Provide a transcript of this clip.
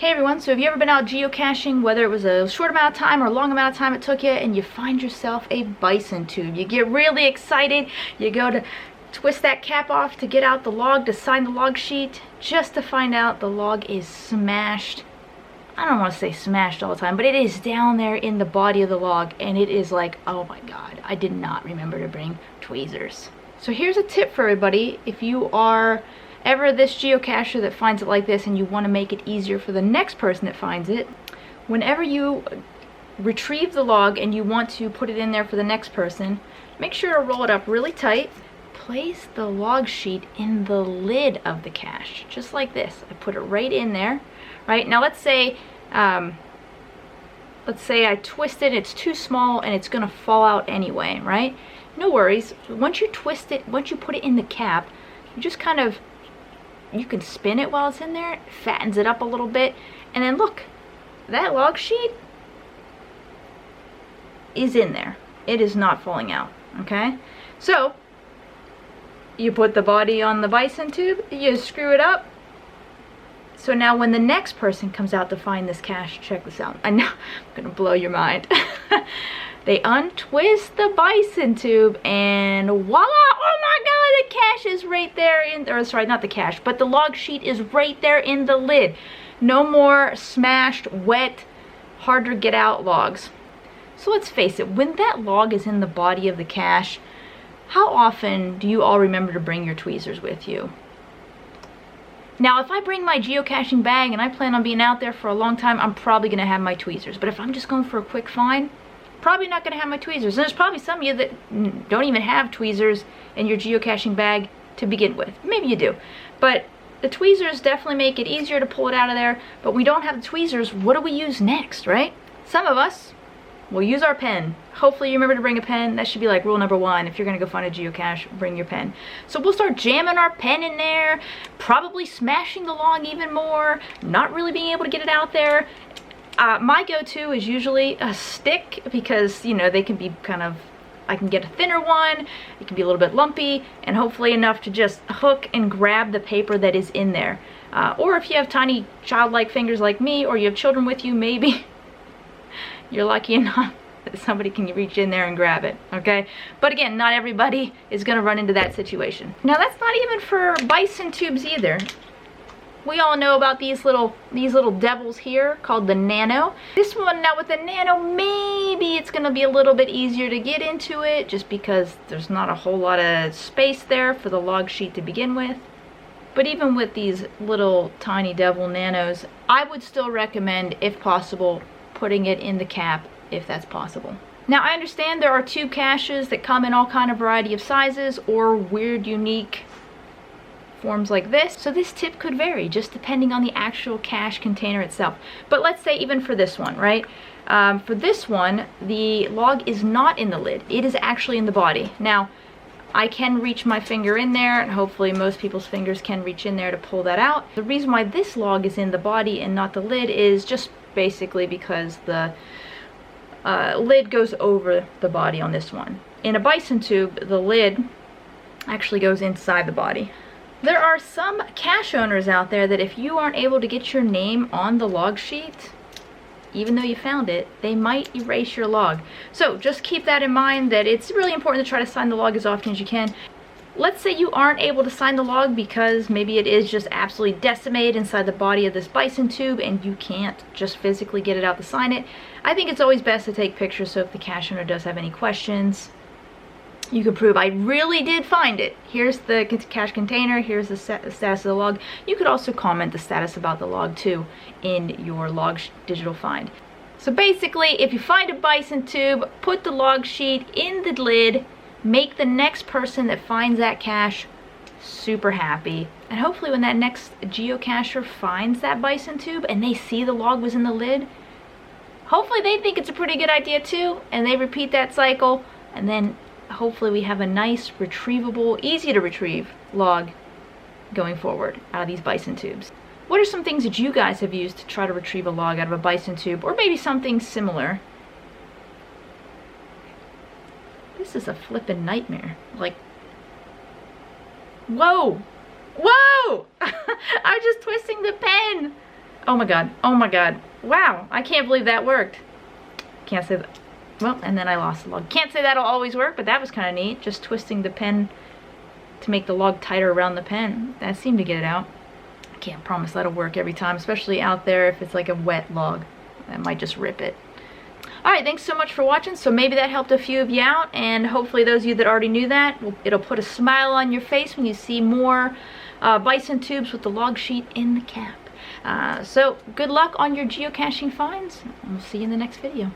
Hey everyone, so have you ever been out geocaching, whether it was a short amount of time or a long amount of time it took you, and you find yourself a bison tube? You get really excited, you go to twist that cap off to get out the log to sign the log sheet, just to find out the log is smashed. I don't want to say smashed all the time, but it is down there in the body of the log, and it is like, oh my god, I did not remember to bring tweezers. So here's a tip for everybody. If you are ever this geocacher that finds it like this and you want to make it easier for the next person that finds it, whenever you retrieve the log and you want to put it in there for the next person, make sure to roll it up really tight. Place the log sheet in the lid of the cache, just like this. I put it right in there. Right now, let's say I twist it, it's too small and it's gonna fall out anyway, right? No worries. Once you twist it, once you put it in the cap, you just kind of, you can spin it while it's in there, it fattens it up a little bit, and then look, that log sheet is in there. It is not falling out, okay? So, you put the body on the bison tube, you screw it up. So now when the next person comes out to find this cache, check this out. I know, I'm gonna blow your mind. They untwist the bison tube and voila! Oh my god, the cache is right there in, or sorry, not the cache, but the log sheet is right there in the lid. No more smashed, wet, hard to get out logs. So let's face it, when that log is in the body of the cache, how often do you all remember to bring your tweezers with you? Now, if I bring my geocaching bag and I plan on being out there for a long time, I'm probably gonna have my tweezers. But if I'm just going for a quick find, probably not going to have my tweezers. And there's probably some of you that don't even have tweezers in your geocaching bag to begin with. Maybe you do. But the tweezers definitely make it easier to pull it out of there. But we don't have the tweezers. What do we use next, right? Some of us will use our pen. Hopefully you remember to bring a pen. That should be like rule number 1. If you're going to go find a geocache, bring your pen. So we'll start jamming our pen in there, probably smashing the log even more, not really being able to get it out there. My go-to is usually a stick because, you know, they can be kind of, I can get a thinner one, it can be a little bit lumpy, and hopefully enough to just hook and grab the paper that is in there. Or if you have tiny childlike fingers like me, or you have children with you, maybe you're lucky enough that somebody can reach in there and grab it, okay? But again, not everybody is gonna run into that situation. Now that's not even for bison tubes either. We all know about these little devils here called the Nano. This one, now with the Nano, maybe it's gonna be a little bit easier to get into it just because there's not a whole lot of space there for the log sheet to begin with. But even with these little tiny devil Nanos, I would still recommend, if possible, putting it in the cap if that's possible. Now I understand there are tube caches that come in all kind of variety of sizes or weird, unique forms like this, so this tip could vary just depending on the actual cache container itself. But let's say even for this one, right? For this one, the log is not in the lid. It is actually in the body. Now, I can reach my finger in there, and hopefully most people's fingers can reach in there to pull that out. The reason why this log is in the body and not the lid is just basically because the lid goes over the body on this one. In a bison tube, the lid actually goes inside the body. There are some cache owners out there that if you aren't able to get your name on the log sheet, even though you found it, they might erase your log. So just keep that in mind, that it's really important to try to sign the log as often as you can. Let's say you aren't able to sign the log because maybe it is just absolutely decimated inside the body of this bison tube and you can't just physically get it out to sign it. I think it's always best to take pictures, so if the cache owner does have any questions, you can prove I really did find it. Here's the cache container, here's the status of the log. You could also comment the status about the log too in your log digital find. So basically, if you find a bison tube, put the log sheet in the lid, make the next person that finds that cache super happy. And hopefully when that next geocacher finds that bison tube and they see the log was in the lid, hopefully they think it's a pretty good idea too, and they repeat that cycle, and then hopefully we have a nice, retrievable, easy to retrieve log going forward out of these bison tubes. What are some things that you guys have used to try to retrieve a log out of a bison tube, or maybe something similar? This is a flippin' nightmare. Like, whoa! Whoa! I'm just twisting the pen! Oh my god. Oh my god. Wow. I can't believe that worked. Can't say that. Well, and then I lost the log. Can't say that'll always work, but that was kind of neat. Just twisting the pen to make the log tighter around the pen. That seemed to get it out. I can't promise that'll work every time, especially out there if it's like a wet log. That might just rip it. Alright, thanks so much for watching. So maybe that helped a few of you out, and hopefully those of you that already knew that, it'll put a smile on your face when you see more Bison tubes with the log sheet in the cap. So good luck on your geocaching finds, and we'll see you in the next video.